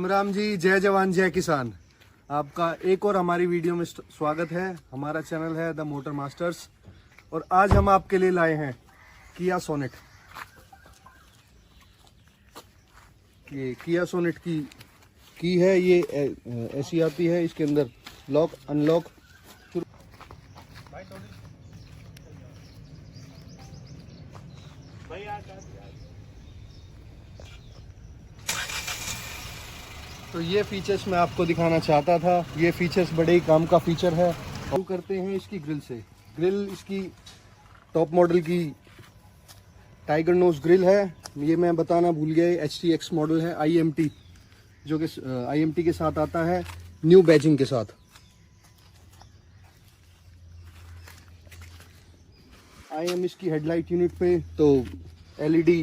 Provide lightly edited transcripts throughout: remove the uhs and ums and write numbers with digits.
राम राम जी, जय जवान जय किसान। आपका एक और हमारी वीडियो में स्वागत है। हमारा चैनल है द मोटर मास्टर्स और आज हम आपके लिए लाए हैं किया सोनेट। ये किया सोनेट की है, ये ऐसी आती है, इसके अंदर लॉक अनलॉक। तो ये फीचर्स मैं आपको दिखाना चाहता था। ये फीचर्स बड़े ही काम का फीचर है। शुरू करते हैं इसकी ग्रिल से। ग्रिल इसकी टॉप मॉडल की टाइगर नोज ग्रिल है। ये मैं बताना भूल गया, HTX मॉडल है, IMT, जो कि IMT के साथ आता है, न्यू बैजिंग के साथ। IM इसकी हेडलाइट यूनिट पे तो LED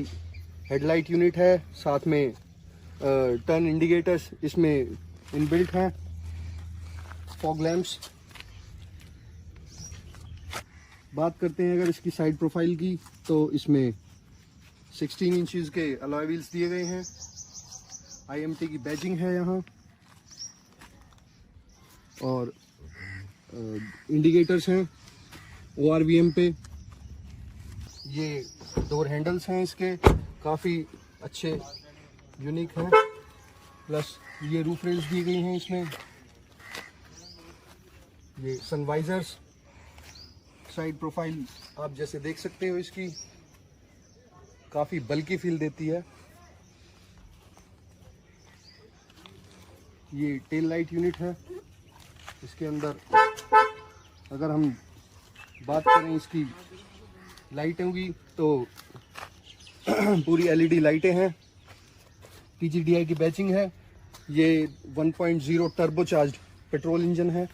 हेडलाइट यूनिट है, साथ में टर्न इंडिकेटर्स इसमें इनबिल्ट हैं, फॉग लैंप्स। बात करते हैं अगर इसकी साइड प्रोफाइल की, तो इसमें 16 इंचेस के अलॉय व्हील्स दिए गए हैं। IMT की बैजिंग है यहाँ और इंडिकेटर्स हैं ORVM पे। ये डोर हैंडल्स हैं इसके, काफ़ी अच्छे यूनिक है। प्लस ये रूफ रेल्स दी गई हैं इसमें। ये सनवाइजर्स, साइड प्रोफाइल आप जैसे देख सकते हो, इसकी काफ़ी बल्की फील देती है। ये टेल लाइट यूनिट है इसके अंदर। अगर हम बात करें इसकी लाइटों की, तो पूरी LED लाइटें हैं। TGDI की बैचिंग है। ये 1.0 टर्बो चार्ज पेट्रोल इंजन है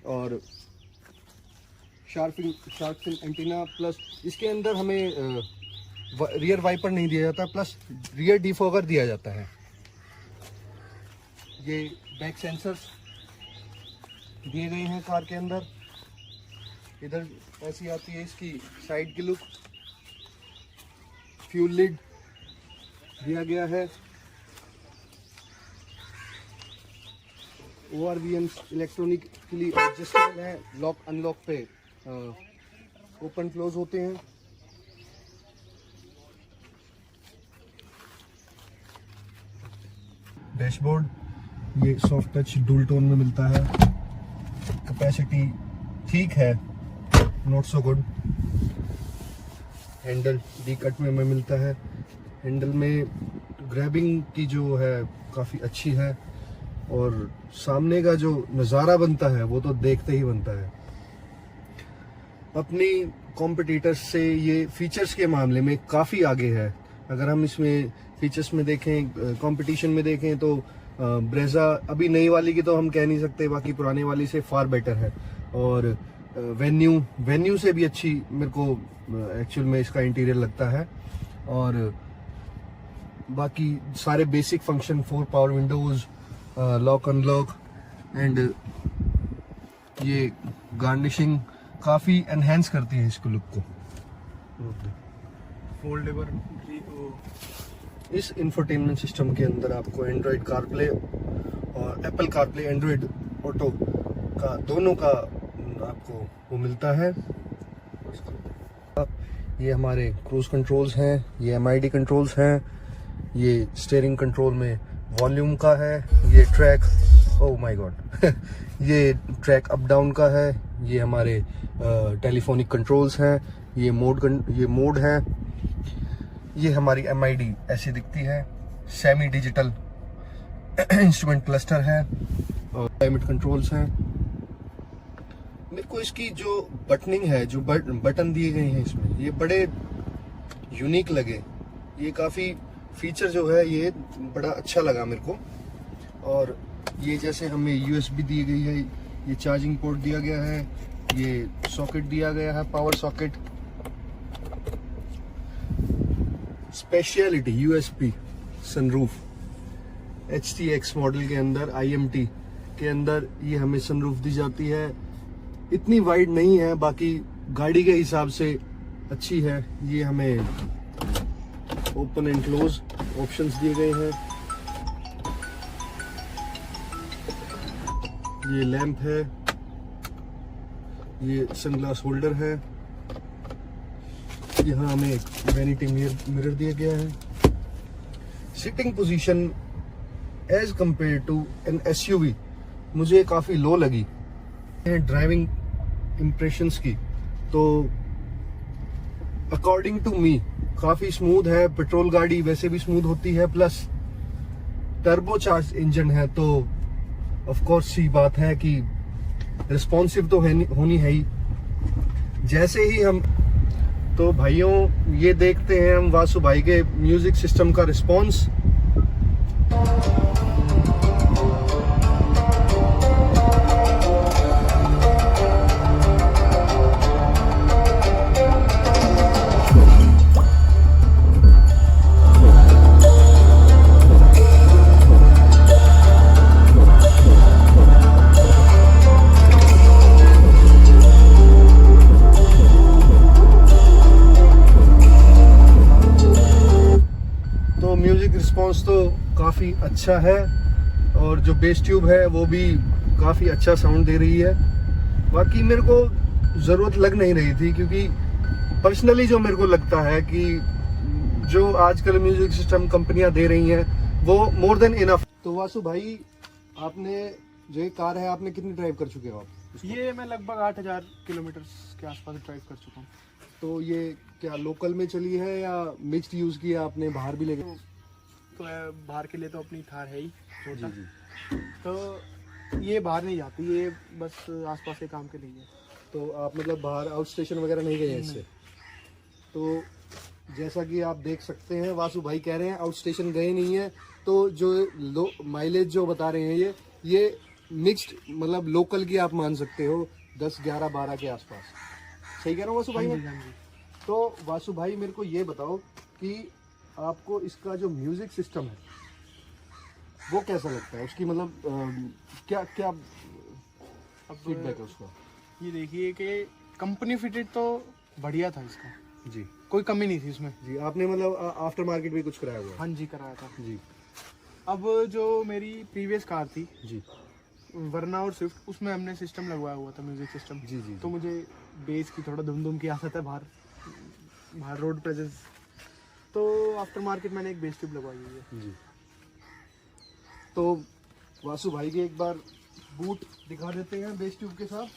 और शार्क एंटीना। प्लस इसके अंदर हमें रियर वाइपर नहीं दिया जाता, प्लस रियर डिफॉगर दिया जाता है। ये बैक सेंसर्स दिए गए हैं कार के अंदर। इधर ऐसी आती है इसकी साइड की लुक। फ्यूल लिड दिया गया है। ORVM इलेक्ट्रॉनिकली एडजस्टेबल है, लॉक अनलॉक पे ओपन क्लोज होते हैं। डैशबोर्ड ये सॉफ्ट टच डुअल टोन में मिलता है। कैपेसिटी ठीक है, not so good. Handle D cut में मिलता है। हैंडल में ग्रैबिंग की जो है काफ़ी अच्छी है और सामने का जो नज़ारा बनता है वो तो देखते ही बनता है। अपनी कॉम्पिटिटर्स से ये फीचर्स के मामले में काफ़ी आगे है। अगर हम इसमें फीचर्स में देखें, कंपटीशन में देखें, तो ब्रेजा अभी नई वाली की तो हम कह नहीं सकते, बाकी पुराने वाली से फार बेटर है। और वेन्यू से भी अच्छी मेरे को एक्चुअल में इसका इंटीरियर लगता है। और बाकी सारे basic function, 4 power Windows, lock unlock and ये गार्निशिंग काफ़ी एनहेंस करती है इसको, लुक को। फोल्डेबल। इस इंफोटेनमेंट सिस्टम के अंदर आपको एंड्रॉयड कारप्ले और एप्पल कारप्ले, एंड्रॉयड ऑटो का दोनों का आपको वो मिलता है। ये हमारे क्रूज कंट्रोल्स हैं, ये MID कंट्रोल्स हैं। ये स्टीयरिंग कंट्रोल में वॉल्यूम का है। ये ट्रैक, ओह माय गॉड ये ट्रैक अप डाउन का है। ये हमारे टेलीफोनिक कंट्रोल्स हैं। ये मोड है। ये हमारी MID ऐसी दिखती है। सेमी डिजिटल इंस्ट्रूमेंट क्लस्टर है और क्लाइमेट कंट्रोल्स हैं। मेरे को इसकी जो बटनिंग है, जो बटन दिए गए हैं इसमें, ये बड़े यूनिक लगे। ये काफ़ी फीचर जो है ये बड़ा अच्छा लगा मेरे को। और ये जैसे हमें USB दी गई है, ये चार्जिंग पोर्ट दिया गया है, ये सॉकेट दिया गया है, power socket. Speciality USP sunroof, HTX model के अंदर, IMT के अंदर ये हमें सनरूफ दी जाती है। इतनी वाइड नहीं है, बाकी गाड़ी के हिसाब से अच्छी है। ये हमें ओपन एंड क्लोज ऑप्शंस दिए गए हैं। ये लैंप है, ये सनग्लास होल्डर है, यहाँ हमें एक वैनिटी मिरर दिया गया है। Sitting position as compare to an SUV मुझे काफी लो लगी। ड्राइविंग इंप्रेशंस की तो अकॉर्डिंग टू मी काफी स्मूथ है। पेट्रोल गाड़ी वैसे भी स्मूथ होती है, प्लस टर्बोचार्ज इंजन है, तो ऑफ कोर्स सी बात है कि रिस्पॉन्सिव तो होनी है ही। जैसे ही हम तो भाइयों ये देखते हैं हम वासु भाई के म्यूजिक सिस्टम का रिस्पॉन्स। म्यूजिक रिस्पॉन्स तो काफ़ी अच्छा है और जो बेस ट्यूब है वो भी काफ़ी अच्छा साउंड दे रही है। बाकी मेरे को ज़रूरत लग नहीं रही थी, क्योंकि पर्सनली जो मेरे को लगता है कि जो आजकल म्यूजिक सिस्टम कंपनियां दे रही हैं वो मोर देन इनफ। तो वासु भाई, आपने जो ये कार है आपने कितनी ड्राइव कर चुके हो आप? ये मैं लगभग 8000 किलोमीटर के आसपास ड्राइव कर चुका हूँ। तो ये क्या लोकल में चली है या मिक्स्ड यूज़ की है आपने, बाहर भी ले गए? तो बाहर के लिए तो अपनी थार है ही छोटा। जी। तो ये बाहर नहीं जाती, ये बस आसपास के काम के लिए है। तो आप मतलब बाहर आउट स्टेशन वगैरह नहीं गए हैं इससे? तो जैसा कि आप देख सकते हैं वासु भाई कह रहे हैं आउट स्टेशन गए नहीं है, तो जो माइलेज जो बता रहे हैं ये मिक्स्ड मतलब लोकल की आप मान सकते हो 10, 11, 12 के आसपास। सही कह रहा हूँ वासु भाई? हाँ जी। तो वासु भाई मेरे को ये बताओ कि आपको इसका जो म्यूजिक सिस्टम है वो कैसा लगता है? उसकी मतलब क्या क्या फीडबैक है उसका? ये देखिए कि कंपनी फिटेड तो बढ़िया था इसका जी, कोई कमी नहीं थी इसमें। जी। आपने मतलब आफ्टर मार्केट भी कुछ कराया हुआ है? हाँ जी, कराया था जी। अब जो मेरी प्रीवियस कार थी जी, वरना और स्विफ्ट, उसमें हमने सिस्टम लगवाया हुआ था, म्यूजिक सिस्टम। जी, जी। तो मुझे बेस की थोड़ा दुम की आदत है बाहर रोड प्रेजेंस, तो आफ्टर मार्केट मैंने एक बेस ट्यूब लगवाई हुई है। जी। तो वासु भाई के एक बार बूट दिखा देते हैं बेस ट्यूब के साथ।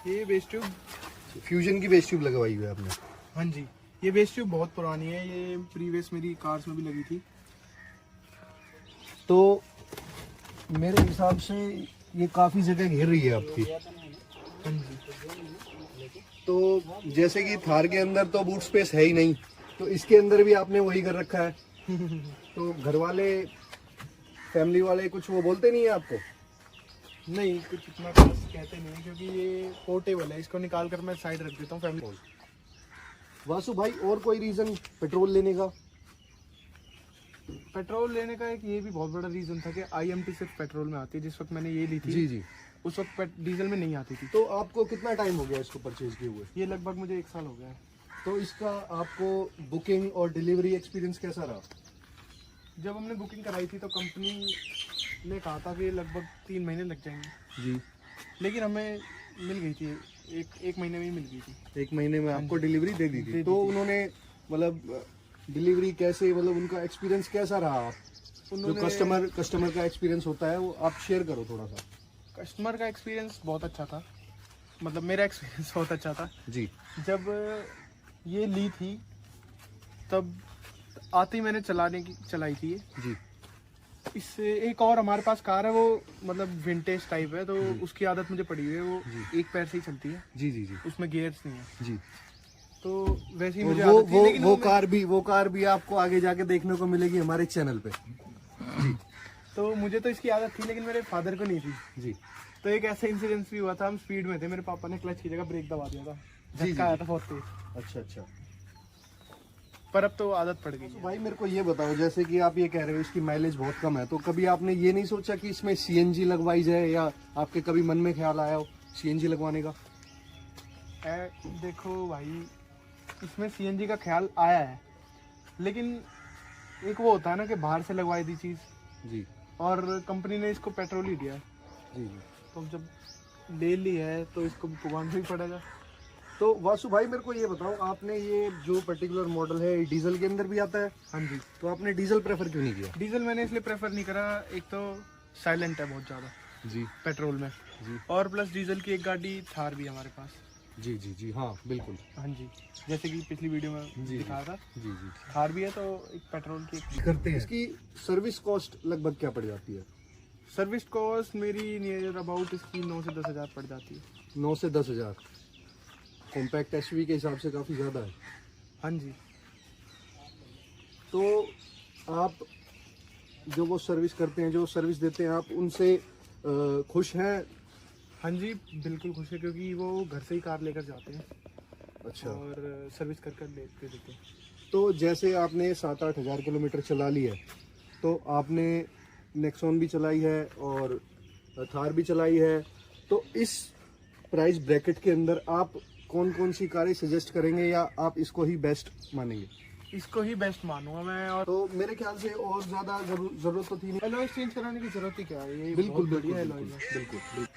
ये बेस ट्यूब फ्यूजन की बेस ट्यूब लगवाई हुई है आपने? हाँ जी, ये बेस ट्यूब बहुत पुरानी है, ये प्रीवियस मेरी कार्स में भी लगी थी। तो मेरे हिसाब से ये काफ़ी जगह घेर रही है आपकी। हाँ जी। तो जैसे कि थार के अंदर तो बूट स्पेस है ही नहीं, तो इसके अंदर भी आपने वही कर रखा है। तो घर वाले, फैमिली वाले कुछ वो बोलते नहीं है आपको? नहीं, कुछ इतना खास कहते नहीं, क्योंकि ये पोर्टेबल है, इसको निकाल कर मैं साइड रख देता हूँ फैमिली। वासु भाई और कोई रीज़न पेट्रोल लेने का? पेट्रोल लेने का एक ये भी बहुत बड़ा रीज़न था कि IMT सिर्फ पेट्रोल में आती है। जिस वक्त मैंने ये ली थी, जी, जी। उस वक्त डीजल में नहीं आती थी। तो आपको कितना टाइम हो गया इसको परचेज किए हुए? ये लगभग मुझे 1 साल हो गया है। तो इसका आपको बुकिंग और डिलीवरी एक्सपीरियंस कैसा रहा? जब हमने बुकिंग कराई थी तो कंपनी ने कहा था कि लगभग 3 महीने लग जाएंगे जी, लेकिन हमें मिल गई थी, एक महीने में ही मिल गई थी। 1 महीने में आपको डिलीवरी दे दी थी? दी तो थी। उन्होंने मतलब डिलीवरी कैसे, मतलब उनका एक्सपीरियंस कैसा रहा? जो कस्टमर का एक्सपीरियंस होता है वो आप शेयर करो थोड़ा सा। कस्टमर का एक्सपीरियंस बहुत अच्छा था, मतलब मेरा एक्सपीरियंस बहुत अच्छा था। जी। जब ये ली थी तब आते ही मैंने चलाई थी ये। जी। इससे एक और हमारे पास कार है, वो मतलब विंटेज टाइप है, तो उसकी आदत मुझे पड़ी हुई है, वो एक पैर से ही चलती है। जी, जी, जी। उसमें गियर्स नहीं है। जी। तो वैसे ही मुझे वो आदत थी, लेकिन वो कार भी आपको आगे जाके देखने को मिलेगी हमारे चैनल पे। जी। तो मुझे तो इसकी आदत थी, लेकिन मेरे फादर को नहीं थी। जी। तो एक ऐसा इंसिडेंस भी हुआ था, हम स्पीड में थे, मेरे पापा ने क्लच की जगह ब्रेक दबा दिया था, जी, झटका आया था बहुत तेज। अच्छा, अच्छा। पर अब तो आदत पड़ गई है। भाई मेरे को ये बताओ, जैसे कि आप ये कह रहे हो इसकी माइलेज बहुत कम है, तो कभी आपने ये नहीं सोचा कि इसमें CNG लगवाई जाए, या आपके कभी मन में ख्याल आया हो CNG लगवाने का? देखो भाई, इसमें CNG का ख्याल आया है, लेकिन एक वो होता है ना कि बाहर से लगवाई थी चीज़ जी और कंपनी ने इसको पेट्रोल ही दिया है, जी जी। तो अब जब ले ली है तो इसको भी पुगाना ही पड़ेगा। तो वासु भाई मेरे को ये बताओ, आपने ये जो पर्टिकुलर मॉडल है ये डीजल के अंदर भी आता है, हाँ जी। तो आपने डीजल प्रेफर क्यों नहीं किया? डीजल मैंने इसलिए प्रेफर नहीं करा, एक तो साइलेंट है बहुत ज़्यादा जी पेट्रोल में, जी और प्लस डीजल की एक गाड़ी थार भी है हमारे पास। जी जी जी हाँ बिल्कुल। हाँ जी, जैसे कि पिछली वीडियो में जी दिखाया था, जी जी थार भी है, तो एक पेट्रोल की एक करते हैं। इसकी सर्विस कॉस्ट लगभग क्या पड़ जाती है? सर्विस कॉस्ट मेरी नियर अबाउट इसकी 9 से 10 हज़ार पड़ जाती है। 9 से 10 हज़ार कॉम्पैक्ट एसयूवी के हिसाब से काफ़ी ज़्यादा है। हाँ जी। तो आप जो वो सर्विस करते हैं, जो सर्विस देते हैं, आप उनसे खुश हैं? हाँ जी, बिल्कुल खुश है, क्योंकि वो घर से ही कार लेकर जाते हैं अच्छा। और सर्विस कर कर लेते देते हैं। तो जैसे आपने 7-8 हज़ार किलोमीटर चला ली है, तो आपने नेक्सॉन भी चलाई है और थार भी चलाई है, तो इस प्राइस ब्रैकेट के अंदर आप कौन कौन सी कारें सजेस्ट करेंगे या आप इसको ही बेस्ट मानेंगे? इसको ही बेस्ट मानूंगा मैं। और तो मेरे ख्याल से और ज़्यादा ज़रूरत तो थी नहीं। एलॉय चेंज कराने की जरूरत ही क्या है, ये बिल्कुल बहुत बढ़िया बिल्कुल एलॉय है। बिल्कुल बिल्कुल।